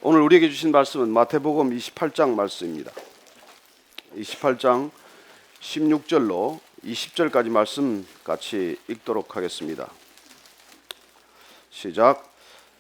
오늘 우리에게 주신 말씀은 마태복음 28장 말씀입니다. 28장 16절로 20절까지 말씀 같이 읽도록 하겠습니다. 시작.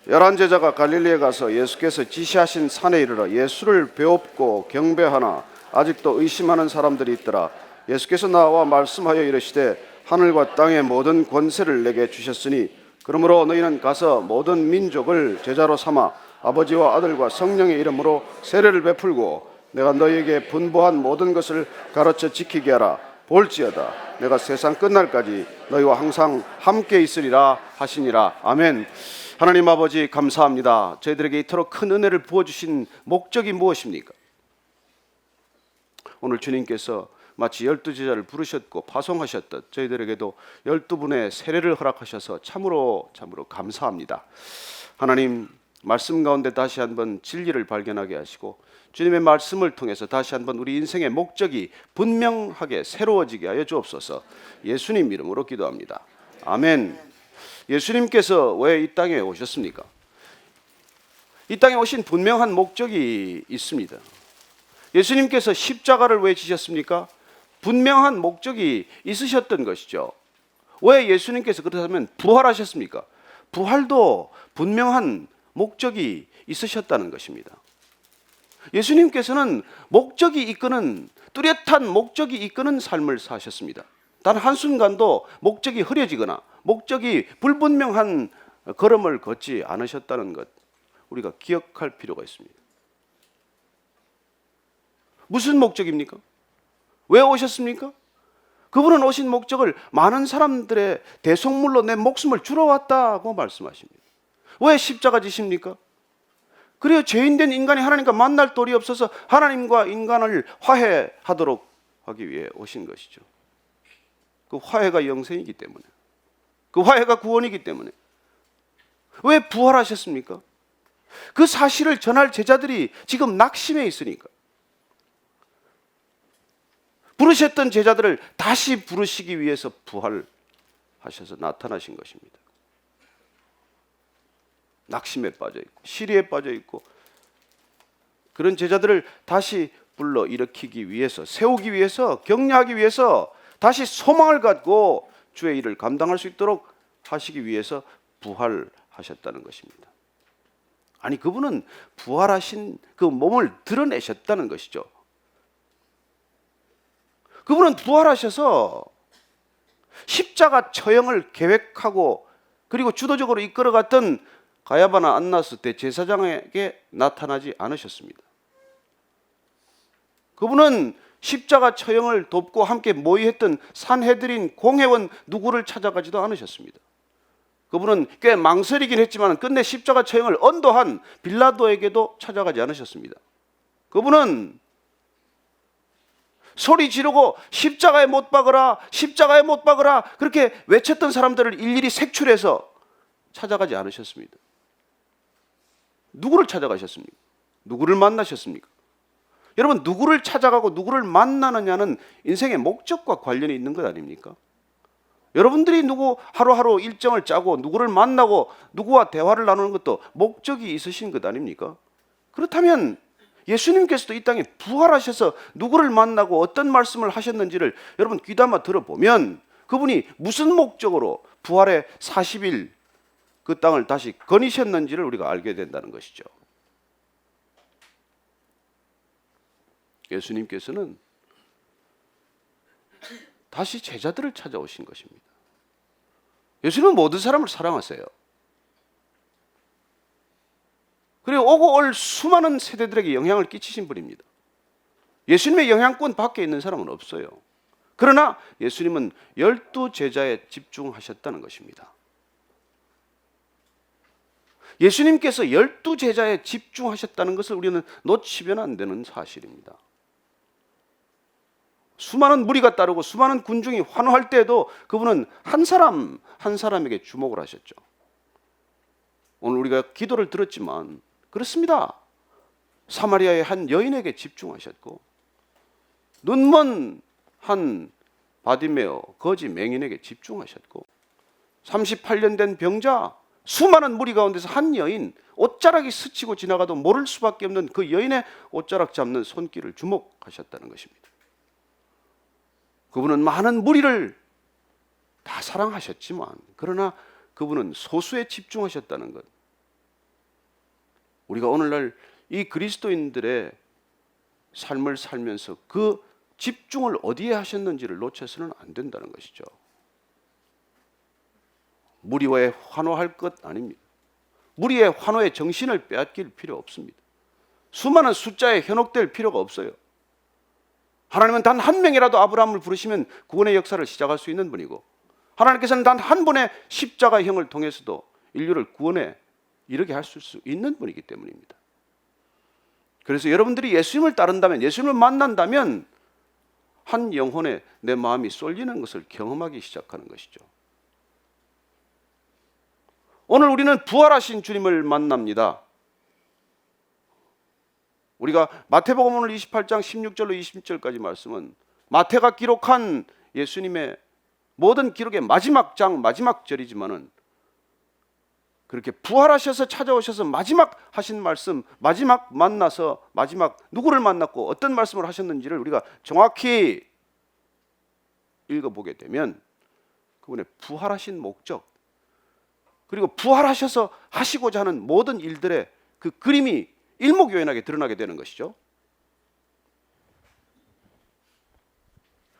11제자가 갈릴리에 가서 예수께서 지시하신 산에 이르러 예수를 배웁고 경배하나 아직도 의심하는 사람들이 있더라. 예수께서 나와 말씀하여 이르시되 하늘과 땅의 모든 권세를 내게 주셨으니 그러므로 너희는 가서 모든 민족을 제자로 삼아 아버지와 아들과 성령의 이름으로 세례를 베풀고 내가 너희에게 분부한 모든 것을 가르쳐 지키게 하라. 볼지어다 내가 세상 끝날까지 너희와 항상 함께 있으리라 하시니라. 아멘. 하나님 아버지 감사합니다. 저희들에게 이토록 큰 은혜를 부어주신 목적이 무엇입니까? 오늘 주님께서 마치 12제자를 부르셨고 파송하셨듯 저희들에게도 12분의 세례를 허락하셔서 참으로 감사합니다. 하나님, 말씀 가운데 다시 한번 진리를 발견하게 하시고 주님의 말씀을 통해서 다시 한번 우리 인생의 목적이 분명하게 새로워지게 하여 주옵소서. 예수님 이름으로 기도합니다. 아멘. 예수님께서 왜 이 땅에 오셨습니까? 이 땅에 오신 분명한 목적이 있습니다. 예수님께서 십자가를 왜 지셨습니까? 분명한 목적이 있으셨던 것이죠. 왜 예수님께서 그렇다면 부활하셨습니까? 부활도 분명한 목적이 있으셨다는 것입니다. 예수님께서는 목적이 이끄는, 뚜렷한 목적이 이끄는 삶을 사셨습니다. 단 한순간도 목적이 흐려지거나 목적이 불분명한 걸음을 걷지 않으셨다는 것, 우리가 기억할 필요가 있습니다. 무슨 목적입니까? 왜 오셨습니까? 그분은 오신 목적을 많은 사람들의 대속물로 내 목숨을 주러 왔다고 말씀하십니다. 왜 십자가 지십니까? 그래야 죄인된 인간이 하나님과 만날 도리 없어서 하나님과 인간을 화해하도록 하기 위해 오신 것이죠. 그 화해가 영생이기 때문에, 그 화해가 구원이기 때문에. 왜 부활하셨습니까? 그 사실을 전할 제자들이 지금 낙심해 있으니까. 부르셨던 제자들을 다시 부르시기 위해서 부활하셔서 나타나신 것입니다. 낙심에 빠져 있고 시리에 빠져 있고 그런 제자들을 다시 불러 일으키기 위해서, 세우기 위해서, 격려하기 위해서, 다시 소망을 갖고 주의 일을 감당할 수 있도록 하시기 위해서 부활하셨다는 것입니다. 아니, 그분은 부활하신 그 몸을 드러내셨다는 것이죠. 그분은 부활하셔서 십자가 처형을 계획하고 그리고 주도적으로 이끌어갔던 가야바나 안나스 대제사장에게 나타나지 않으셨습니다. 그분은 십자가 처형을 돕고 함께 모의했던 산헤드린 공회원 누구를 찾아가지도 않으셨습니다. 그분은 꽤 망설이긴 했지만 끝내 십자가 처형을 언도한 빌라도에게도 찾아가지 않으셨습니다. 그분은 소리 지르고 십자가에 못 박으라, 십자가에 못 박으라 그렇게 외쳤던 사람들을 일일이 색출해서 찾아가지 않으셨습니다. 누구를 찾아가셨습니까? 누구를 만나셨습니까? 여러분, 누구를 찾아가고 누구를 만나느냐는 인생의 목적과 관련이 있는 것 아닙니까? 여러분들이 누구 하루하루 일정을 짜고 누구를 만나고 누구와 대화를 나누는 것도 목적이 있으신 것 아닙니까? 그렇다면 예수님께서도 이 땅에 부활하셔서 누구를 만나고 어떤 말씀을 하셨는지를 여러분 귀담아 들어보면 그분이 무슨 목적으로 부활의 40일 그 땅을 다시 거니셨는지를 우리가 알게 된다는 것이죠. 예수님께서는 다시 제자들을 찾아오신 것입니다. 예수님은 모든 사람을 사랑하세요. 그리고 오고 올 수많은 세대들에게 영향을 끼치신 분입니다. 예수님의 영향권 밖에 있는 사람은 없어요. 그러나 예수님은 12제자에 집중하셨다는 것입니다. 예수님께서 12제자에 집중하셨다는 것을 우리는 놓치면 안 되는 사실입니다. 수많은 무리가 따르고 수많은 군중이 환호할 때에도 그분은 한 사람 한 사람에게 주목을 하셨죠. 오늘 우리가 기도를 들었지만 그렇습니다. 사마리아의 한 여인에게 집중하셨고 눈먼 한 바디메오 거지 맹인에게 집중하셨고 38년 된 병자 수많은 무리 가운데서 한 여인, 옷자락이 스치고 지나가도 모를 수밖에 없는 그 여인의 옷자락 잡는 손길을 주목하셨다는 것입니다. 그분은 많은 무리를 다 사랑하셨지만 그러나 그분은 소수에 집중하셨다는 것. 우리가 오늘날 이 그리스도인들의 삶을 살면서 그 집중을 어디에 하셨는지를 놓쳐서는 안 된다는 것이죠. 무리와의 환호할 것 아닙니다. 무리의 환호의 정신을 빼앗길 필요 없습니다. 수많은 숫자에 현혹될 필요가 없어요. 하나님은 단 한 명이라도 아브라함을 부르시면 구원의 역사를 시작할 수 있는 분이고, 하나님께서는 단 한 분의 십자가형을 통해서도 인류를 구원에 이르게 하실 수 있는 분이기 때문입니다. 그래서 여러분들이 예수님을 따른다면, 예수님을 만난다면 한 영혼에 내 마음이 쏠리는 것을 경험하기 시작하는 것이죠. 오늘 우리는 부활하신 주님을 만납니다. 우리가 마태복음 오늘 28장 16절로 20절까지 말씀은 마태가 기록한 예수님의 모든 기록의 마지막 장, 마지막 절이지만은 그렇게 부활하셔서 찾아오셔서 마지막 하신 말씀, 마지막 만나서 마지막 누구를 만났고 어떤 말씀을 하셨는지를 우리가 정확히 읽어보게 되면 그분의 부활하신 목적, 그리고 부활하셔서 하시고자 하는 모든 일들의 그 그림이 일목요연하게 드러나게 되는 것이죠.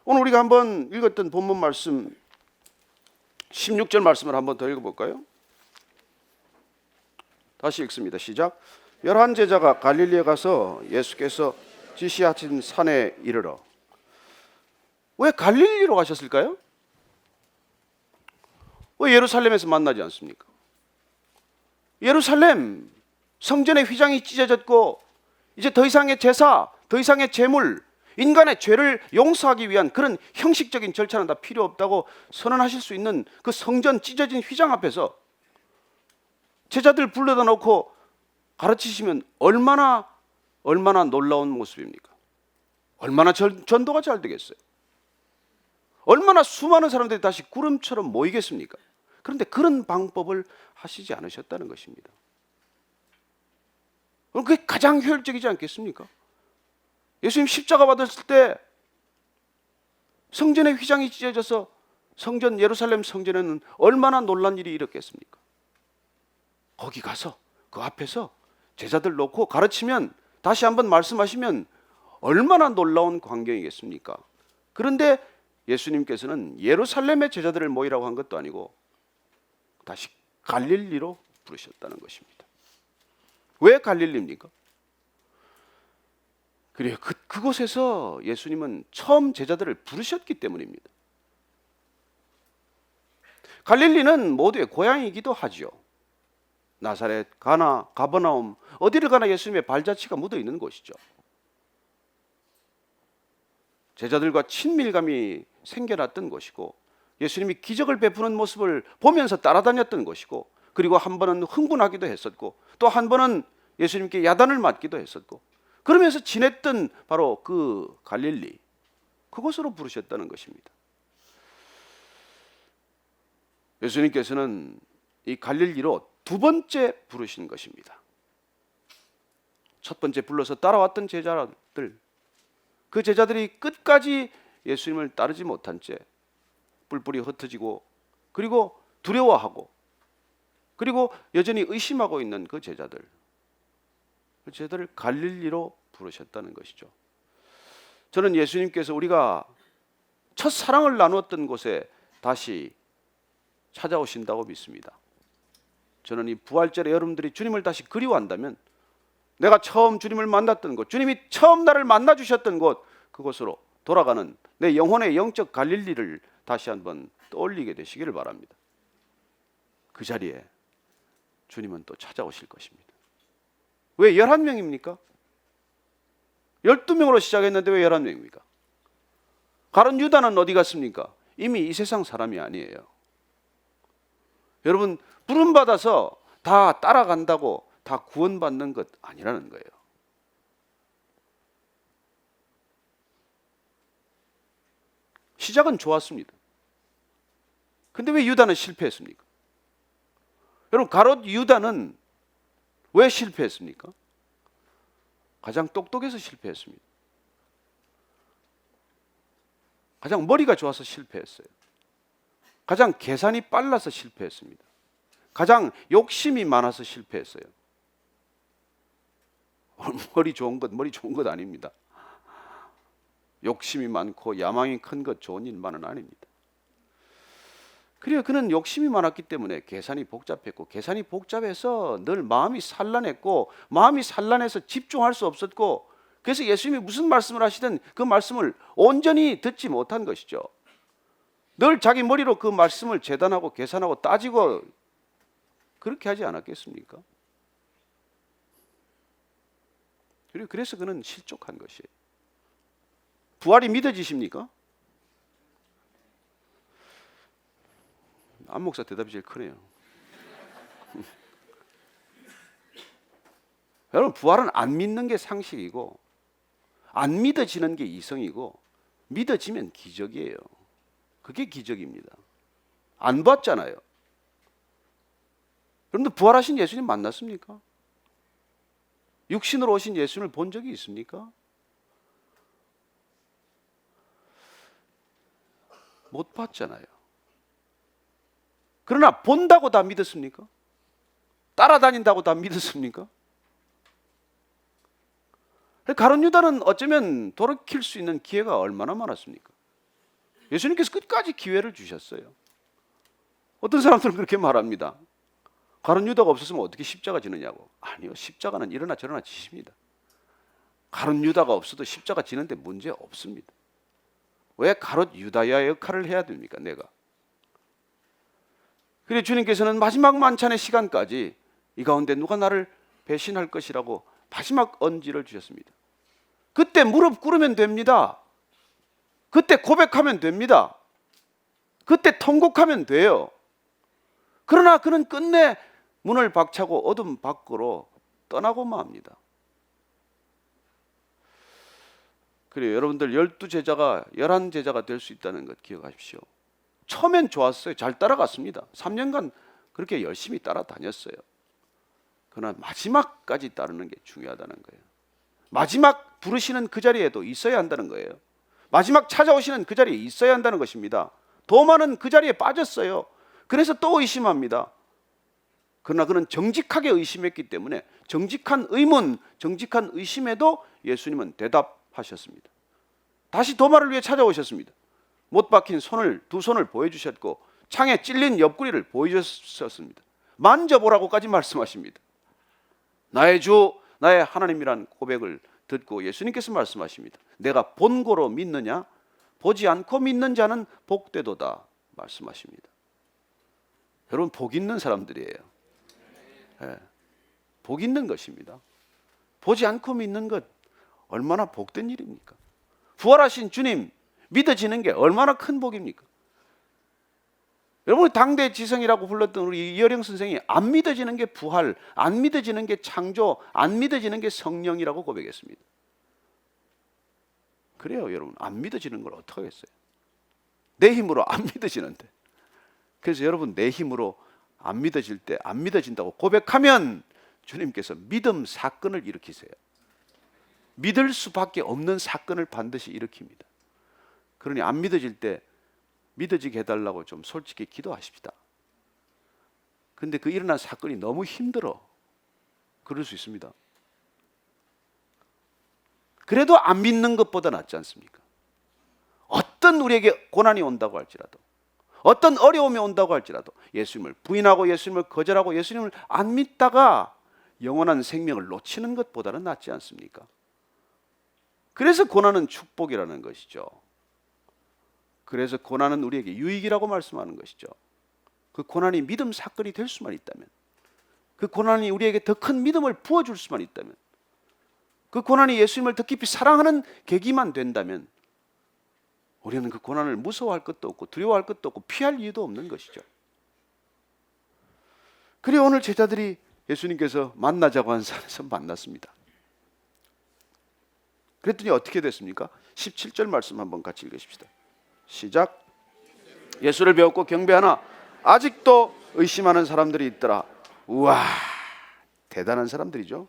오늘 우리가 한번 읽었던 본문 말씀 16절 말씀을 한번 더 읽어볼까요? 다시 읽습니다. 시작. 11 제자가 갈릴리에 가서 예수께서 지시하신 산에 이르러. 왜 갈릴리로 가셨을까요? 왜 예루살렘에서 만나지 않습니까? 예루살렘 성전의 휘장이 찢어졌고 이제 더 이상의 제사, 더 이상의 제물, 인간의 죄를 용서하기 위한 그런 형식적인 절차는 다 필요 없다고 선언하실 수 있는 그 성전 찢어진 휘장 앞에서 제자들 불러다 놓고 가르치시면 얼마나 놀라운 모습입니까? 얼마나 전도가 잘 되겠어요? 얼마나 수많은 사람들이 다시 구름처럼 모이겠습니까? 그런데 그런 방법을 하시지 않으셨다는 것입니다. 그럼 그게 가장 효율적이지 않겠습니까? 예수님 십자가 받았을 때 성전의 휘장이 찢어져서 성전, 예루살렘 성전에는 얼마나 놀란 일이 일었겠습니까? 거기 가서 그 앞에서 제자들 놓고 가르치면, 다시 한번 말씀하시면 얼마나 놀라운 광경이겠습니까? 그런데 예수님께서는 예루살렘의 제자들을 모이라고 한 것도 아니고 다시 갈릴리로 부르셨다는 것입니다. 왜 갈릴리입니까? 그래요. 그곳에서 예수님은 처음 제자들을 부르셨기 때문입니다. 갈릴리는 모두의 고향이기도 하죠. 나사렛, 가나, 가버나움, 어디를 가나 예수님의 발자취가 묻어 있는 곳이죠. 제자들과 친밀감이 생겨났던 곳이고, 예수님이 기적을 베푸는 모습을 보면서 따라다녔던 곳이고, 그리고 한 번은 흥분하기도 했었고, 또 한 번은 예수님께 야단을 맞기도 했었고, 그러면서 지냈던 바로 그 갈릴리, 그곳으로 부르셨다는 것입니다. 예수님께서는 이 갈릴리로 두 번째 부르신 것입니다. 첫 번째 불러서 따라왔던 제자들, 그 제자들이 끝까지 예수님을 따르지 못한 채 뿔뿔이 흩어지고, 그리고 두려워하고, 그리고 여전히 의심하고 있는 그 제자들, 그 제자들을 갈릴리로 부르셨다는 것이죠. 저는 예수님께서 우리가 첫 사랑을 나누었던 곳에 다시 찾아오신다고 믿습니다. 저는 이 부활절에 여러분들이 주님을 다시 그리워한다면, 내가 처음 주님을 만났던 곳, 주님이 처음 나를 만나주셨던 곳, 그곳으로 돌아가는 내 영혼의 영적 갈릴리를 다시 한번 떠올리게 되시기를 바랍니다. 그 자리에 주님은 또 찾아오실 것입니다. 왜 11명입니까? 12명으로 시작했는데 왜 11명입니까? 가룟 유다는 어디 갔습니까? 이미 이 세상 사람이 아니에요. 여러분, 부름받아서 다 따라간다고 다 구원받는 것 아니라는 거예요. 시작은 좋았습니다. 근데 왜 유다는 실패했습니까? 여러분, 가롯 유다는 왜 실패했습니까? 가장 똑똑해서 실패했습니다. 가장 머리가 좋아서 실패했어요. 가장 계산이 빨라서 실패했습니다. 가장 욕심이 많아서 실패했어요. 머리 좋은 것 아닙니다. 욕심이 많고 야망이 큰 것 좋은 일만은 아닙니다. 그래요. 그는 욕심이 많았기 때문에 계산이 복잡했고, 계산이 복잡해서 늘 마음이 산란했고, 마음이 산란해서 집중할 수 없었고, 그래서 예수님이 무슨 말씀을 하시든 그 말씀을 온전히 듣지 못한 것이죠. 늘 자기 머리로 그 말씀을 재단하고 계산하고 따지고 그렇게 하지 않았겠습니까? 그리고 그래서 그는 실족한 것이에요. 부활이 믿어지십니까? 안 목사 대답이 제일 크네요. 여러분, 부활은 안 믿는 게 상식이고 안 믿어지는 게 이성이고, 믿어지면 기적이에요. 그게 기적입니다. 안 봤잖아요. 여러분들, 부활하신 예수님 만났습니까? 육신으로 오신 예수님을 본 적이 있습니까? 못 봤잖아요. 그러나 본다고 다 믿었습니까? 따라다닌다고 다 믿었습니까? 가룟 유다는 어쩌면 돌이킬 수 있는 기회가 얼마나 많았습니까? 예수님께서 끝까지 기회를 주셨어요. 어떤 사람들은 그렇게 말합니다. 가룟 유다가 없었으면 어떻게 십자가 지느냐고. 아니요, 십자가는 이러나 저러나 지십니다. 가룟 유다가 없어도 십자가 지는데 문제 없습니다. 왜 가롯 유다야 역할을 해야 됩니까? 내가. 그래, 주님께서는 마지막 만찬의 시간까지 이 가운데 누가 나를 배신할 것이라고 마지막 언지를 주셨습니다. 그때 무릎 꿇으면 됩니다. 그때 고백하면 됩니다. 그때 통곡하면 돼요. 그러나 그는 끝내 문을 박차고 어둠 밖으로 떠나고 맙니다. 그래요. 여러분들, 12제자가 11제자가 될 수 있다는 것 기억하십시오. 처음엔 좋았어요. 잘 따라갔습니다. 3년간 그렇게 열심히 따라다녔어요. 그러나 마지막까지 따르는 게 중요하다는 거예요. 마지막 부르시는 그 자리에도 있어야 한다는 거예요. 마지막 찾아오시는 그 자리에 있어야 한다는 것입니다. 도마는 그 자리에 빠졌어요. 그래서 또 의심합니다. 그러나 그는 정직하게 의심했기 때문에 정직한 의문, 정직한 의심에도 예수님은 대답하셨습니다. 다시 도마를 위해 찾아오셨습니다. 못 박힌 두 손을 보여주셨고 창에 찔린 옆구리를 보여주셨습니다. 만져보라고까지 말씀하십니다. 나의 주, 나의 하나님이란 고백을 듣고 예수님께서 말씀하십니다. 내가 본고로 믿느냐? 보지 않고 믿는 자는 복되도다 말씀하십니다. 여러분, 복 있는 사람들이에요. 네, 복 있는 것입니다. 보지 않고 믿는 것 얼마나 복된 일입니까? 부활하신 주님 믿어지는 게 얼마나 큰 복입니까? 여러분, 당대 지성이라고 불렀던 우리 이어령 선생이 안 믿어지는 게 부활, 안 믿어지는 게 창조, 안 믿어지는 게 성령이라고 고백했습니다. 그래요, 여러분. 안 믿어지는 걸 어떻게 하겠어요? 내 힘으로 안 믿어지는데. 그래서 여러분, 내 힘으로 안 믿어질 때 안 믿어진다고 고백하면 주님께서 믿음 사건을 일으키세요. 믿을 수밖에 없는 사건을 반드시 일으킵니다. 그러니 안 믿어질 때 믿어지게 해달라고 좀 솔직히 기도하십시다. 근데 그 일어난 사건이 너무 힘들어. 그럴 수 있습니다. 그래도 안 믿는 것보다 낫지 않습니까? 어떤 우리에게 고난이 온다고 할지라도, 어떤 어려움이 온다고 할지라도 예수님을 부인하고 예수님을 거절하고 예수님을 안 믿다가 영원한 생명을 놓치는 것보다는 낫지 않습니까? 그래서 고난은 축복이라는 것이죠. 그래서 고난은 우리에게 유익이라고 말씀하는 것이죠. 그 고난이 믿음 사건이 될 수만 있다면, 그 고난이 우리에게 더 큰 믿음을 부어줄 수만 있다면, 그 고난이 예수님을 더 깊이 사랑하는 계기만 된다면 우리는 그 고난을 무서워할 것도 없고 두려워할 것도 없고 피할 이유도 없는 것이죠. 그래, 오늘 제자들이 예수님께서 만나자고 한 산에서 만났습니다. 그랬더니 어떻게 됐습니까? 17절 말씀 한번 같이 읽으십시다. 시작. 예수를 배웠고 경배하나 아직도 의심하는 사람들이 있더라. 우와, 대단한 사람들이죠.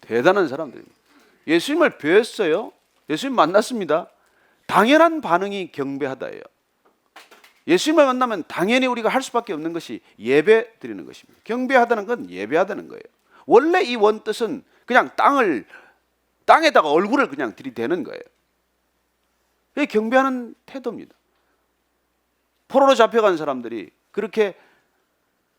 대단한 사람들입니다. 예수님을 뵈었어요. 예수님 만났습니다. 당연한 반응이 경배하다예요. 예수님을 만나면 당연히 우리가 할 수밖에 없는 것이 예배 드리는 것입니다. 경배하다는 건 예배하다는 거예요. 원래 이 원뜻은 그냥 땅에다가 얼굴을 그냥 들이대는 거예요. 이게 경배하는 태도입니다. 포로로 잡혀간 사람들이 그렇게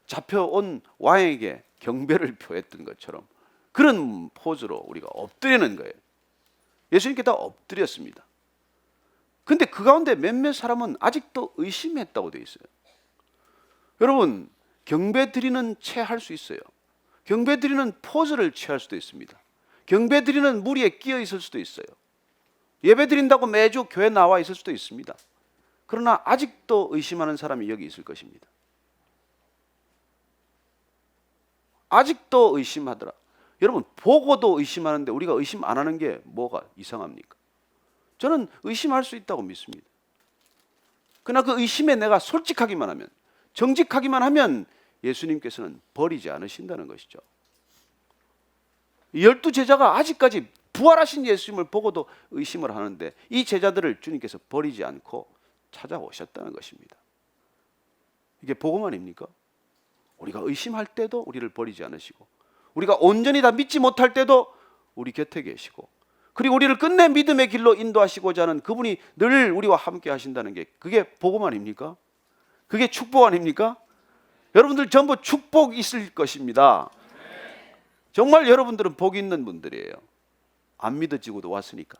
잡혀온 왕에게 경배를 표했던 것처럼 그런 포즈로 우리가 엎드리는 거예요. 예수님께 다 엎드렸습니다. 근데 그 가운데 몇몇 사람은 아직도 의심했다고 되어 있어요. 여러분, 경배 드리는 채 할 수 있어요. 경배 드리는 포즈를 취할 수도 있습니다. 경배 드리는 무리에 끼어 있을 수도 있어요. 예배 드린다고 매주 교회 나와 있을 수도 있습니다. 그러나 아직도 의심하는 사람이 여기 있을 것입니다. 아직도 의심하더라. 여러분, 보고도 의심하는데 우리가 의심 안 하는 게 뭐가 이상합니까? 저는 의심할 수 있다고 믿습니다. 그러나 그 의심에 내가 솔직하기만 하면, 정직하기만 하면 예수님께서는 버리지 않으신다는 것이죠. 12제자가 아직까지 부활하신 예수님을 보고도 의심을 하는데 이 제자들을 주님께서 버리지 않고 찾아오셨다는 것입니다. 이게 복음 아닙니까? 우리가 의심할 때도 우리를 버리지 않으시고, 우리가 온전히 다 믿지 못할 때도 우리 곁에 계시고, 그리고 우리를 끝내 믿음의 길로 인도하시고자 하는 그분이 늘 우리와 함께 하신다는 게, 그게 복음 아닙니까? 그게 축복 아닙니까? 여러분들 전부 축복 있을 것입니다. 정말 여러분들은 복 있는 분들이에요. 안 믿어지고도 왔으니까.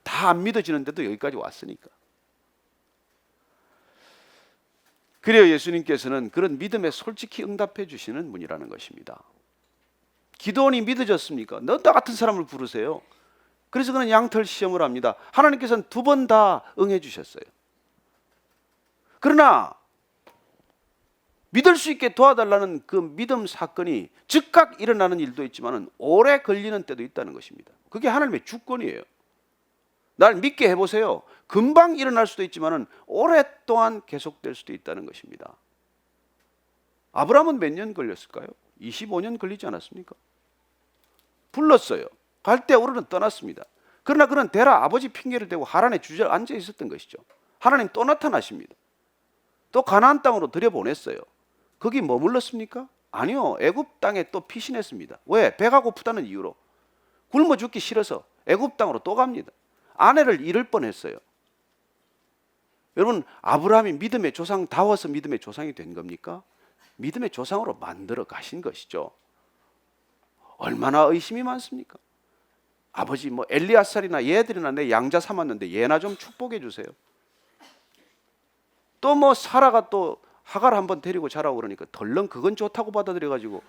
다 안 믿어지는데도 여기까지 왔으니까. 그래요, 예수님께서는 그런 믿음에 솔직히 응답해 주시는 분이라는 것입니다. 기도원이 믿어졌습니까? 너 같은 사람을 부르세요. 그래서 그는 양털 시험을 합니다. 하나님께서는 2번 다 응해 주셨어요. 그러나 믿을 수 있게 도와달라는 그 믿음 사건이 즉각 일어나는 일도 있지만 오래 걸리는 때도 있다는 것입니다. 그게 하나님의 주권이에요. 날 믿게 해보세요. 금방 일어날 수도 있지만 오랫동안 계속될 수도 있다는 것입니다. 아브라함은 몇 년 걸렸을까요? 25년 걸리지 않았습니까? 불렀어요. 갈대우르는 떠났습니다. 그러나 그는 데라 아버지 핑계를 대고 하란에 주저앉아 앉아 있었던 것이죠. 하나님 또 나타나십니다. 또 가나안 땅으로 들여보냈어요. 거기 머물렀습니까? 아니요. 애굽 땅에 또 피신했습니다. 왜? 배가 고프다는 이유로. 굶어 죽기 싫어서 애굽 땅으로 또 갑니다. 아내를 잃을 뻔했어요. 여러분, 아브라함이 믿음의 조상다워서 믿음의 조상이 된 겁니까? 믿음의 조상으로 만들어 가신 것이죠. 얼마나 의심이 많습니까? 아버지 엘리아살이나 얘들이나 내 양자 삼았는데 얘나 좀 축복해 주세요. 또 사라가 또 하가를 한번 데리고 자라고 그러니까 덜렁 그건 좋다고 받아들여 가지고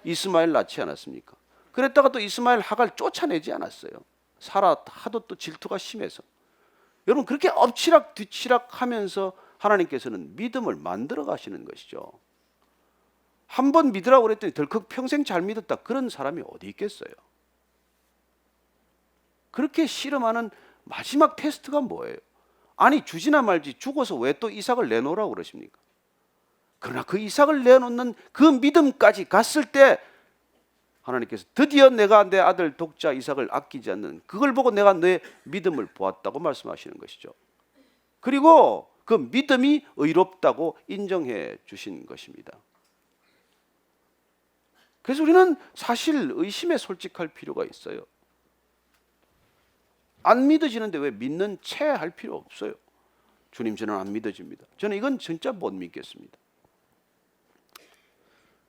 이스마엘 낳지 않았습니까? 그랬다가 또 이스마엘 하가를 쫓아내지 않았어요. 사라 하도 또 질투가 심해서. 여러분, 그렇게 엎치락 뒤치락 하면서 하나님께서는 믿음을 만들어 가시는 것이죠. 한 번 믿으라고 그랬더니 덜컥 평생 잘 믿었다, 그런 사람이 어디 있겠어요? 그렇게 실험하는 마지막 테스트가 뭐예요? 아니, 주지나 말지 죽어서 왜 또 이삭을 내놓으라고 그러십니까? 그러나 그 이삭을 내놓는 그 믿음까지 갔을 때 하나님께서 드디어 내가 내 아들 독자 이삭을 아끼지 않는, 그걸 보고 내가 내 믿음을 보았다고 말씀하시는 것이죠. 그리고 그 믿음이 의롭다고 인정해 주신 것입니다. 그래서 우리는 사실 의심에 솔직할 필요가 있어요. 안 믿어지는데 왜 믿는 채 할 필요 없어요. 주님, 저는 안 믿어집니다. 저는 이건 진짜 못 믿겠습니다.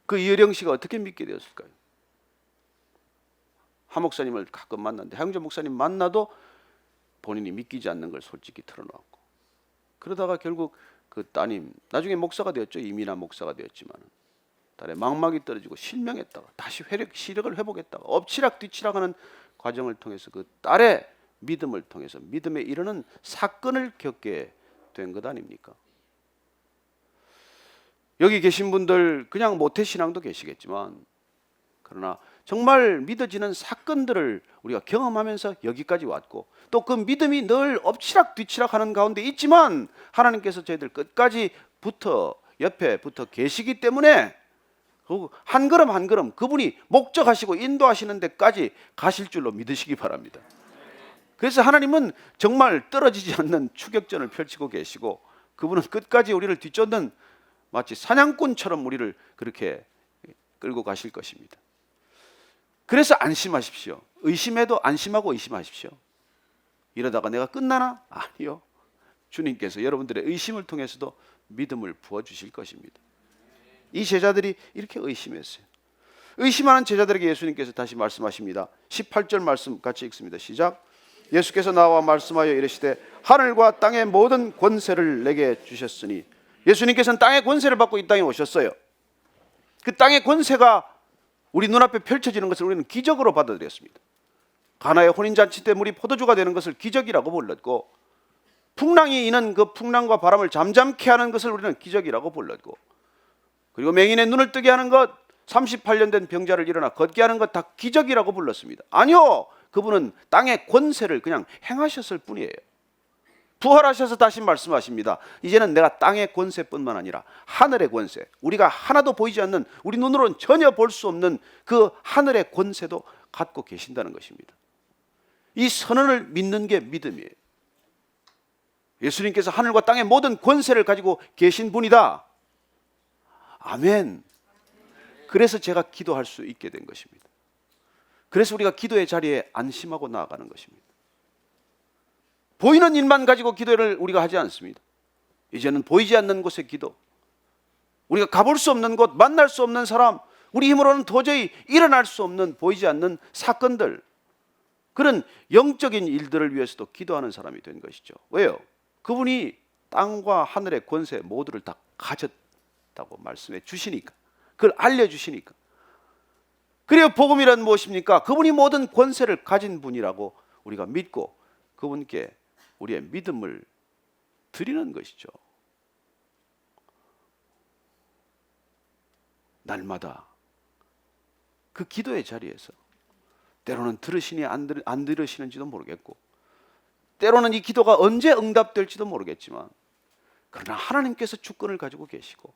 그 이어령 씨가 어떻게 믿게 되었을까요? 하 목사님을 가끔 만났는데 하영재 목사님 만나도 본인이 믿기지 않는 걸 솔직히 털어놓았고, 그러다가 결국 그 따님 나중에 목사가 되었죠. 이민아 목사가 되었지만 딸의 망막이 떨어지고 실명했다가 다시 시력을 회복했다가 엎치락 뒤치락하는 과정을 통해서 그 딸의 믿음을 통해서 믿음에 이르는 사건을 겪게 된 것 아닙니까? 여기 계신 분들 그냥 모태신앙도 계시겠지만, 그러나 정말 믿어지는 사건들을 우리가 경험하면서 여기까지 왔고, 또 그 믿음이 늘 엎치락 뒤치락 하는 가운데 있지만 하나님께서 저희들 끝까지 붙어 옆에 붙어 계시기 때문에 한 걸음 한 걸음 그분이 목적하시고 인도하시는 데까지 가실 줄로 믿으시기 바랍니다. 그래서 하나님은 정말 떨어지지 않는 추격전을 펼치고 계시고 그분은 끝까지 우리를 뒤쫓는 마치 사냥꾼처럼 우리를 그렇게 끌고 가실 것입니다. 그래서 안심하십시오. 의심해도 안심하고 의심하십시오. 이러다가 내가 끝나나? 아니요. 주님께서 여러분들의 의심을 통해서도 믿음을 부어주실 것입니다. 이 제자들이 이렇게 의심했어요. 의심하는 제자들에게 예수님께서 다시 말씀하십니다. 18절 말씀 같이 읽습니다. 시작. 예수께서 나와 말씀하여 이르시되 하늘과 땅의 모든 권세를 내게 주셨으니, 예수님께서는 땅의 권세를 받고 이 땅에 오셨어요. 그 땅의 권세가 우리 눈앞에 펼쳐지는 것을 우리는 기적으로 받아들였습니다. 가나의 혼인잔치 때 물이 포도주가 되는 것을 기적이라고 불렀고, 풍랑이 이는 그 풍랑과 바람을 잠잠케 하는 것을 우리는 기적이라고 불렀고, 그리고 맹인의 눈을 뜨게 하는 것, 38년 된 병자를 일어나 걷게 하는 것 다 기적이라고 불렀습니다. 아니요, 그분은 땅의 권세를 그냥 행하셨을 뿐이에요. 부활하셔서 다시 말씀하십니다. 이제는 내가 땅의 권세뿐만 아니라 하늘의 권세, 우리가 하나도 보이지 않는, 우리 눈으로는 전혀 볼 수 없는 그 하늘의 권세도 갖고 계신다는 것입니다. 이 선언을 믿는 게 믿음이에요. 예수님께서 하늘과 땅의 모든 권세를 가지고 계신 분이다. 아멘. 그래서 제가 기도할 수 있게 된 것입니다. 그래서 우리가 기도의 자리에 안심하고 나아가는 것입니다. 보이는 일만 가지고 기도를 우리가 하지 않습니다. 이제는 보이지 않는 곳의 기도, 우리가 가볼 수 없는 곳, 만날 수 없는 사람, 우리 힘으로는 도저히 일어날 수 없는 보이지 않는 사건들, 그런 영적인 일들을 위해서도 기도하는 사람이 된 것이죠. 왜요? 그분이 땅과 하늘의 권세 모두를 다 가졌다고 말씀해 주시니까, 그걸 알려주시니까. 그리고 복음이란 무엇입니까? 그분이 모든 권세를 가진 분이라고 우리가 믿고 그분께 우리의 믿음을 드리는 것이죠. 날마다 그 기도의 자리에서 때로는 들으시니 안 들으시는지도 모르겠고, 때로는 이 기도가 언제 응답될지도 모르겠지만, 그러나 하나님께서 주권을 가지고 계시고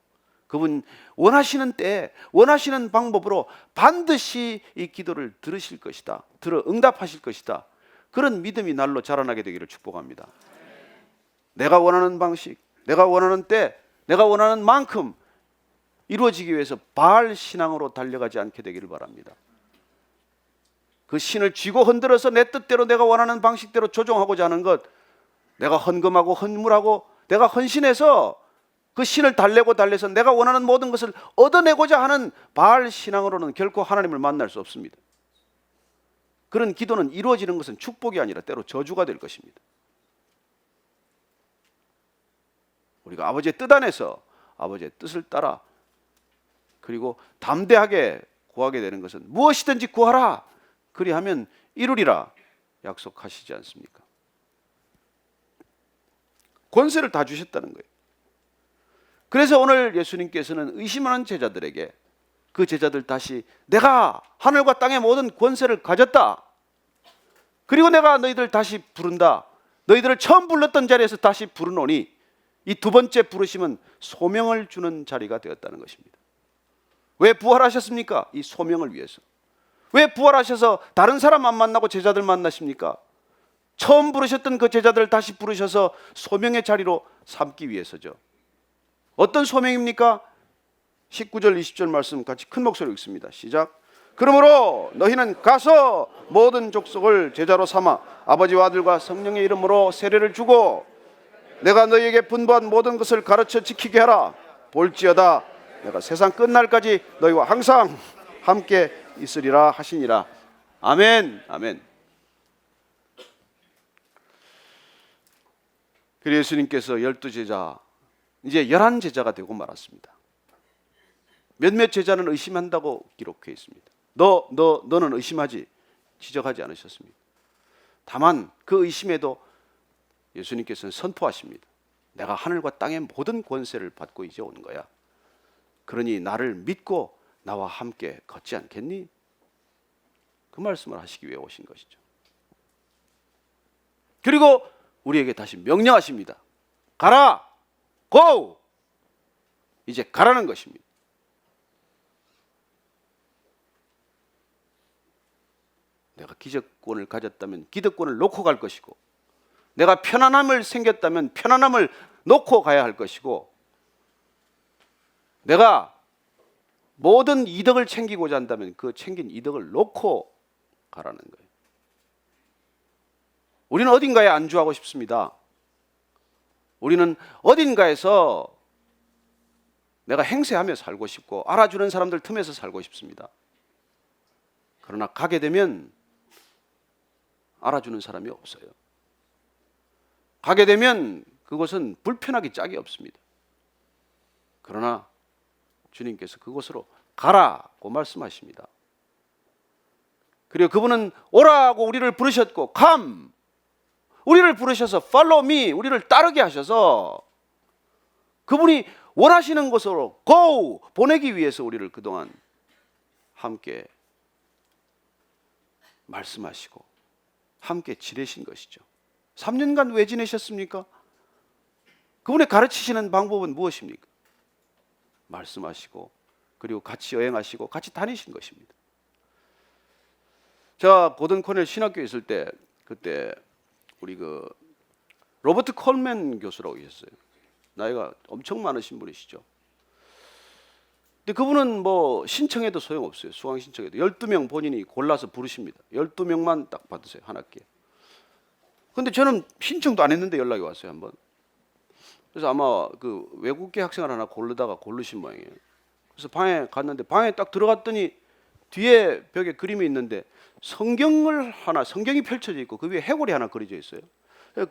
그분 원하시는 때에 원하시는 방법으로 반드시 이 기도를 들으실 것이다, 들어 응답하실 것이다. 그런 믿음이 날로 자라나게 되기를 축복합니다. 내가 원하는 방식, 내가 원하는 때, 내가 원하는 만큼 이루어지기 위해서 바알 신앙으로 달려가지 않게 되기를 바랍니다. 그 신을 쥐고 흔들어서 내 뜻대로 내가 원하는 방식대로 조종하고자 하는 것, 내가 헌금하고 헌물하고 내가 헌신해서 그 신을 달래서 내가 원하는 모든 것을 얻어내고자 하는 바알 신앙으로는 결코 하나님을 만날 수 없습니다. 그런 기도는 이루어지는 것은 축복이 아니라 때로 저주가 될 것입니다. 우리가 아버지의 뜻 안에서 아버지의 뜻을 따라 그리고 담대하게 구하게 되는 것은 무엇이든지 구하라, 그리하면 이루리라 약속하시지 않습니까? 권세를 다 주셨다는 거예요. 그래서 오늘 예수님께서는 의심하는 제자들에게, 그 제자들 다시 내가 하늘과 땅의 모든 권세를 가졌다, 그리고 내가 너희들 다시 부른다, 너희들을 처음 불렀던 자리에서 다시 부르노니, 이 두 번째 부르심은 소명을 주는 자리가 되었다는 것입니다. 왜 부활하셨습니까? 이 소명을 위해서. 왜 부활하셔서 다른 사람 안 만나고 제자들 만나십니까? 처음 부르셨던 그 제자들을 다시 부르셔서 소명의 자리로 삼기 위해서죠. 어떤 소명입니까? 19절 20절 말씀 같이 큰 목소리로 읽습니다. 시작. 그러므로 너희는 가서 모든 족속을 제자로 삼아 아버지와 아들과 성령의 이름으로 세례를 주고 내가 너희에게 분부한 모든 것을 가르쳐 지키게 하라. 볼지어다 내가 세상 끝날까지 너희와 항상 함께 있으리라 하시니라. 아멘. 아멘. 그리고 예수님께서 12제자, 이제 11제자가 되고 말았습니다. 몇몇 제자는 의심한다고 기록해 있습니다. 너는 의심하지, 지적하지 않으셨습니다. 다만 그 의심에도 예수님께서는 선포하십니다. 내가 하늘과 땅의 모든 권세를 받고 이제 온 거야. 그러니 나를 믿고 나와 함께 걷지 않겠니? 그 말씀을 하시기 위해 오신 것이죠. 그리고 우리에게 다시 명령하십니다. 가라! 고! 이제 가라는 것입니다. 내가 기득권을 가졌다면 기득권을 놓고 갈 것이고, 내가 편안함을 생겼다면 편안함을 놓고 가야 할 것이고, 내가 모든 이득을 챙기고자 한다면 그 챙긴 이득을 놓고 가라는 거예요. 우리는 어딘가에 안주하고 싶습니다. 우리는 어딘가에서 내가 행세하며 살고 싶고 알아주는 사람들 틈에서 살고 싶습니다. 그러나 가게 되면 알아주는 사람이 없어요. 가게 되면 그것은 불편하기 짝이 없습니다. 그러나 주님께서 그곳으로 가라고 말씀하십니다. 그리고 그분은 오라고 우리를 부르셨고, come, 우리를 부르셔서 follow me, 우리를 따르게 하셔서 그분이 원하시는 곳으로 go, 보내기 위해서 우리를 그동안 함께 말씀하시고 함께 지내신 것이죠. 3년간 왜 지내셨습니까? 그분의 가르치시는 방법은 무엇입니까? 말씀하시고 그리고 같이 여행하시고 같이 다니신 것입니다. 제가 고든 코넬 신학교에 있을 때 그때 우리 그 로버트 콜맨 교수라고 계셨어요. 나이가 엄청 많으신 분이시죠. 근데 그분은 뭐 신청해도 소용없어요. 수강 신청해도 12명 본인이 골라서 부르십니다. 12명만 딱 받으세요, 한 학기에. 근데 저는 신청도 안 했는데 연락이 왔어요, 한번. 그래서 아마 그 외국계 학생을 하나 고르다가 고르신 모양이에요. 그래서 방에 갔는데 방에 딱 들어갔더니 뒤에 벽에 그림이 있는데 성경이 펼쳐져 있고 그 위에 해골이 하나 그려져 있어요.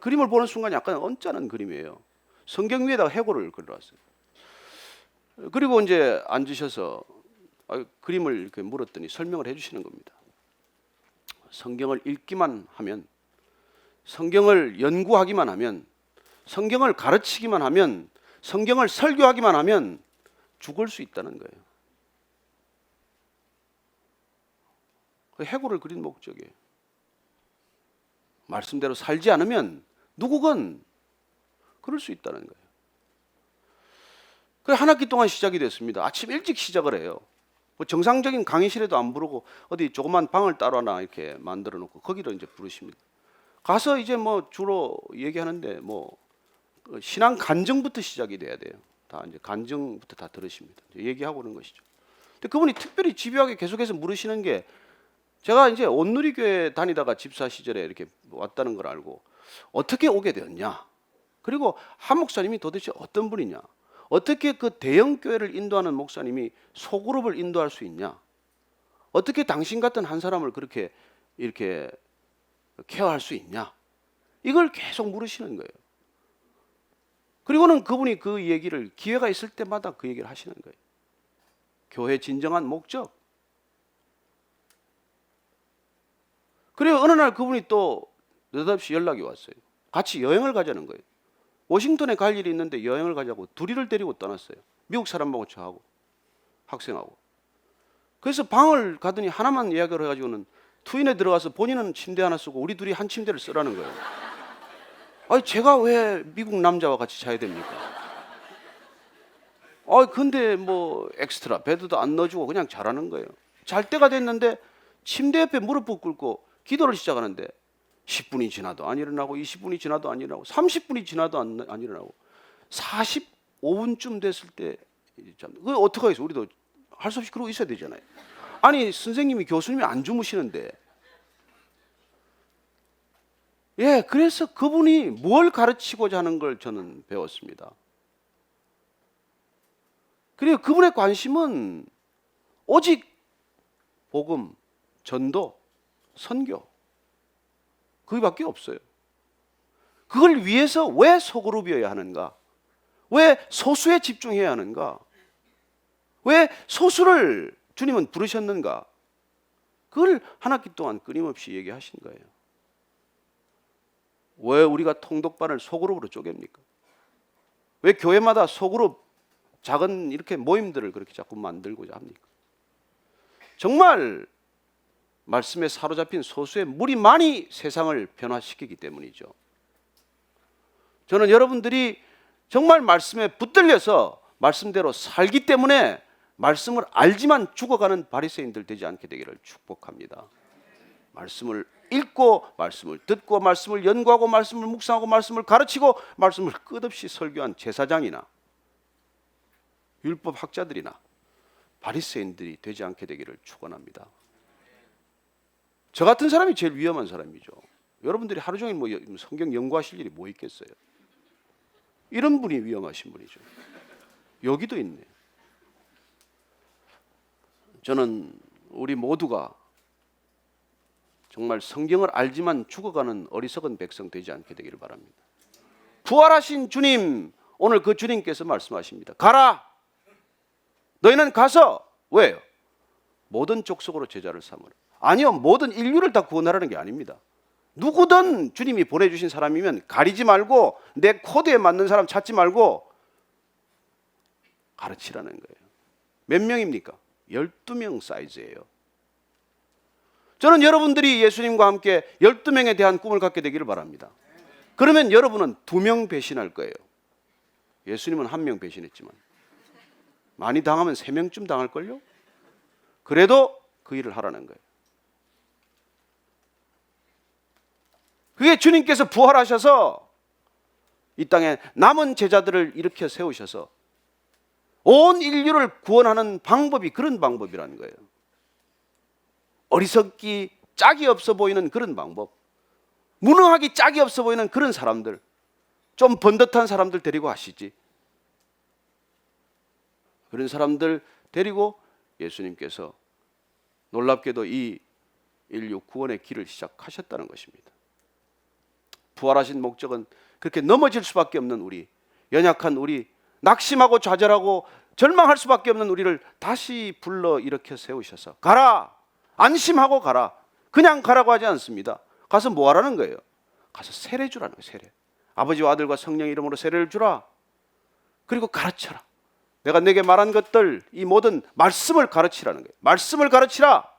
그림을 보는 순간 약간 언짢은 그림이에요. 성경 위에다가 해골을 그려놨어요. 그리고 이제 앉으셔서 그림을 이렇게 물었더니 설명을 해주시는 겁니다. 성경을 읽기만 하면, 성경을 연구하기만 하면, 성경을 가르치기만 하면, 성경을 설교하기만 하면 죽을 수 있다는 거예요. 그 해골을 그린 목적이에요. 말씀대로 살지 않으면 누구건 그럴 수 있다는 거예요. 그 한 학기 동안 시작이 됐습니다. 아침 일찍 시작을 해요. 뭐 정상적인 강의실에도 안 부르고 어디 조그만 방을 따로 하나 이렇게 만들어 놓고 거기로 이제 부르십니다. 가서 이제 뭐 주로 얘기하는데 뭐 신앙 간증부터 시작이 돼야 돼요. 다 이제 간증부터 다 들으십니다. 얘기하고 그런 것이죠. 근데 그분이 특별히 집요하게 계속해서 물으시는 게, 제가 이제 온누리교회 다니다가 집사 시절에 이렇게 왔다는 걸 알고 어떻게 오게 되었냐, 그리고 한 목사님이 도대체 어떤 분이냐, 어떻게 그 대형 교회를 인도하는 목사님이 소그룹을 인도할 수 있냐, 어떻게 당신 같은 한 사람을 그렇게 이렇게 케어할 수 있냐, 이걸 계속 물으시는 거예요. 그리고는 그분이 그 얘기를 기회가 있을 때마다 그 얘기를 하시는 거예요. 교회의 진정한 목적. 그리고 어느 날 그분이 또 느닷없이 연락이 왔어요. 같이 여행을 가자는 거예요. 워싱턴에 갈 일이 있는데 여행을 가자고 둘이를 데리고 떠났어요. 미국 사람하고 저하고 학생하고. 그래서 방을 가더니 하나만 예약을 해가지고는 투인에 들어가서 본인은 침대 하나 쓰고 우리 둘이 한 침대를 쓰라는 거예요. 아니 제가 왜 미국 남자와 같이 자야 됩니까? 근데 뭐 엑스트라 베드도 안 넣어주고 그냥 자라는 거예요. 잘 때가 됐는데 침대 옆에 무릎 꿇고 기도를 시작하는데 10분이 지나도 안 일어나고 20분이 지나도 안 일어나고 30분이 지나도 안 일어나고 45분쯤 됐을 때 그거 어떻게 하겠어요? 우리도 할 수 없이 그러고 있어야 되잖아요. 아니 선생님이 교수님이 안 주무시는데. 예, 그래서 그분이 뭘 가르치고자 하는 걸 저는 배웠습니다. 그리고 그분의 관심은 오직 복음, 전도, 선교, 그거밖에 없어요. 그걸 위해서 왜 소그룹이어야 하는가? 왜 소수에 집중해야 하는가? 왜 소수를 주님은 부르셨는가? 그걸 한 학기 동안 끊임없이 얘기하신 거예요. 왜 우리가 통독반을 소그룹으로 쪼갭니까? 왜 교회마다 소그룹 작은 이렇게 모임들을 그렇게 자꾸 만들고자 합니까? 정말 말씀에 사로잡힌 소수의 무리만이 세상을 변화시키기 때문이죠. 저는 여러분들이 정말 말씀에 붙들려서 말씀대로 살기 때문에 말씀을 알지만 죽어가는 바리새인들 되지 않게 되기를 축복합니다. 말씀을 읽고 말씀을 듣고 말씀을 연구하고 말씀을 묵상하고 말씀을 가르치고 말씀을 끝없이 설교한 제사장이나 율법 학자들이나 바리새인들이 되지 않게 되기를 축원합니다. 저 같은 사람이 제일 위험한 사람이죠. 여러분들이 하루 종일 뭐 성경 연구하실 일이 뭐 있겠어요? 이런 분이 위험하신 분이죠. 여기도 있네. 저는 우리 모두가 정말 성경을 알지만 죽어가는 어리석은 백성 되지 않게 되기를 바랍니다. 부활하신 주님, 오늘 그 주님께서 말씀하십니다. 가라! 너희는 가서 왜요? 모든 족속으로 제자를 삼으라. 아니요, 모든 인류를 다 구원하라는 게 아닙니다. 누구든 주님이 보내주신 사람이면 가리지 말고 내 코드에 맞는 사람 찾지 말고 가르치라는 거예요. 몇 명입니까? 12명 사이즈예요. 저는 여러분들이 예수님과 함께 12명에 대한 꿈을 갖게 되기를 바랍니다. 그러면 여러분은 2명 배신할 거예요. 예수님은 1명 배신했지만 많이 당하면 3명쯤 당할걸요? 그래도 그 일을 하라는 거예요. 그게 주님께서 부활하셔서 이 땅에 남은 제자들을 일으켜 세우셔서 온 인류를 구원하는 방법이 그런 방법이라는 거예요. 어리석기 짝이 없어 보이는 그런 방법, 무능하기 짝이 없어 보이는 그런 사람들, 좀 번듯한 사람들 데리고 하시지. 그런 사람들 데리고 예수님께서 놀랍게도 이 인류 구원의 길을 시작하셨다는 것입니다. 부활하신 목적은 그렇게 넘어질 수밖에 없는 우리, 연약한 우리, 낙심하고 좌절하고 절망할 수밖에 없는 우리를 다시 불러 일으켜 세우셔서 가라! 안심하고 가라. 그냥 가라고 하지 않습니다. 가서 뭐 하라는 거예요? 가서 세례 주라는 거예요. 세례. 아버지와 아들과 성령 이름으로 세례를 주라. 그리고 가르쳐라. 내가 내게 말한 것들, 이 모든 말씀을 가르치라는 거예요. 말씀을 가르치라.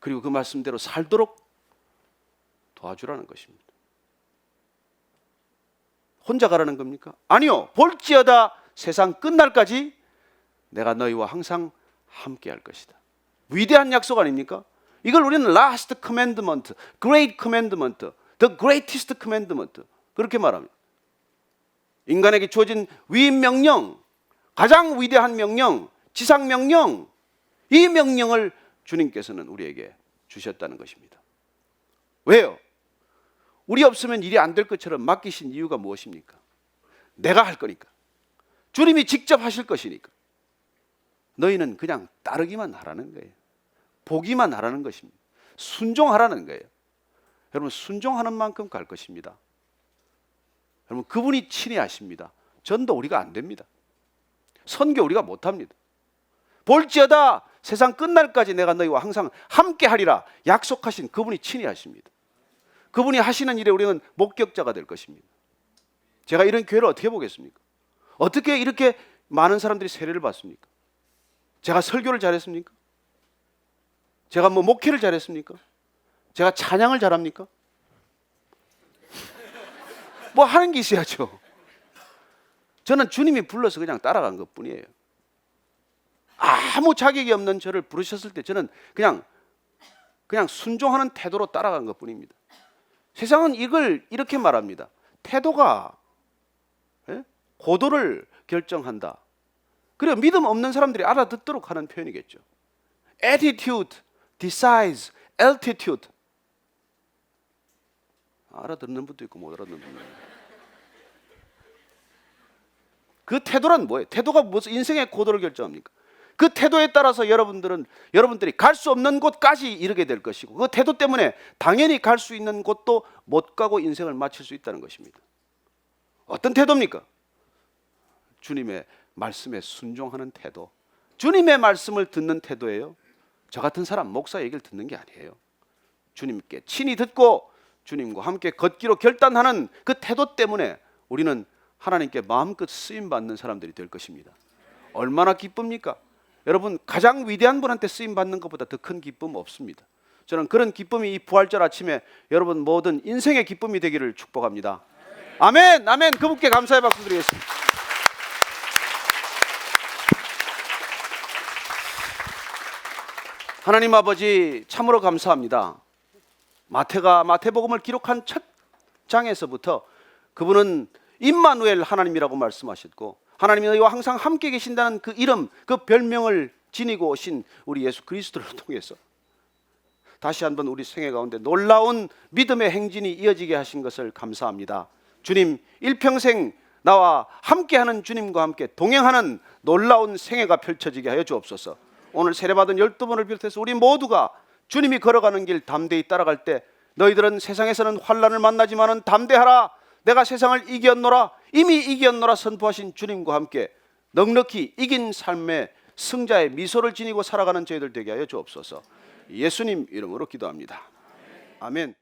그리고 그 말씀대로 살도록 도와주라는 것입니다. 혼자 가라는 겁니까? 아니요. 볼지어다 세상 끝날까지 내가 너희와 항상 함께 할 것이다. 위대한 약속 아닙니까? 이걸 우리는 last commandment, great commandment, the greatest commandment 그렇게 말합니다. 인간에게 주어진 위임 명령, 가장 위대한 명령, 지상 명령, 이 명령을 주님께서는 우리에게 주셨다는 것입니다. 왜요? 우리 없으면 일이 안 될 것처럼 맡기신 이유가 무엇입니까? 내가 할 거니까. 주님이 직접 하실 것이니까. 너희는 그냥 따르기만 하라는 거예요. 보기만 하라는 것입니다. 순종하라는 거예요. 여러분, 순종하는 만큼 갈 것입니다. 여러분, 그분이 친히 하십니다. 전도 우리가 안 됩니다. 선교 우리가 못합니다. 볼지어다 세상 끝날까지 내가 너희와 항상 함께 하리라 약속하신 그분이 친히 하십니다. 그분이 하시는 일에 우리는 목격자가 될 것입니다. 제가 이런 교회를 어떻게 보겠습니까? 어떻게 이렇게 많은 사람들이 세례를 받습니까? 제가 설교를 잘했습니까? 제가 뭐 목회를 잘했습니까? 제가 찬양을 잘합니까? 뭐 하는 게 있어야죠. 저는 주님이 불러서 그냥 따라간 것뿐이에요. 아무 자격이 없는 저를 부르셨을 때 저는 그냥 순종하는 태도로 따라간 것뿐입니다. 세상은 이걸 이렇게 말합니다. 태도가 고도를 결정한다. 그리고 믿음 없는 사람들이 알아듣도록 하는 표현이겠죠. Attitude decides altitude. 알아듣는 분도 있고 못 알아듣는 분도 있고. 그 태도란 뭐예요? 태도가 무슨 인생의 고도를 결정합니까? 그 태도에 따라서 여러분들이 갈 수 없는 곳까지 이르게 될 것이고 그 태도 때문에 당연히 갈 수 있는 곳도 못 가고 인생을 마칠 수 있다는 것입니다. 어떤 태도입니까? 주님의 말씀에 순종하는 태도, 주님의 말씀을 듣는 태도예요. 저 같은 사람 목사 얘기를 듣는 게 아니에요. 주님께 친히 듣고 주님과 함께 걷기로 결단하는 그 태도 때문에 우리는 하나님께 마음껏 쓰임받는 사람들이 될 것입니다. 얼마나 기쁩니까? 여러분, 가장 위대한 분한테 쓰임받는 것보다 더 큰 기쁨 없습니다. 저는 그런 기쁨이 이 부활절 아침에 여러분 모든 인생의 기쁨이 되기를 축복합니다. 아멘, 아멘. 그분께 감사의 박수 드리겠습니다. 하나님 아버지 참으로 감사합니다. 마태가 마태복음을 기록한 첫 장에서부터 그분은 임마누엘 하나님이라고 말씀하셨고 하나님이 너희와 항상 함께 계신다는 그 이름, 그 별명을 지니고 오신 우리 예수 그리스도를 통해서 다시 한번 우리 생애 가운데 놀라운 믿음의 행진이 이어지게 하신 것을 감사합니다. 주님, 일평생 나와 함께하는 주님과 함께 동행하는 놀라운 생애가 펼쳐지게 하여 주옵소서. 오늘 세례받은 12분을 비롯해서 우리 모두가 주님이 걸어가는 길 담대히 따라갈 때 너희들은 세상에서는 환난을 만나지만은 담대하라, 내가 세상을 이겼노라, 이미 이겼노라 선포하신 주님과 함께 넉넉히 이긴 삶의 승자의 미소를 지니고 살아가는 저희들 되게 하여 주옵소서. 예수님 이름으로 기도합니다. 아멘.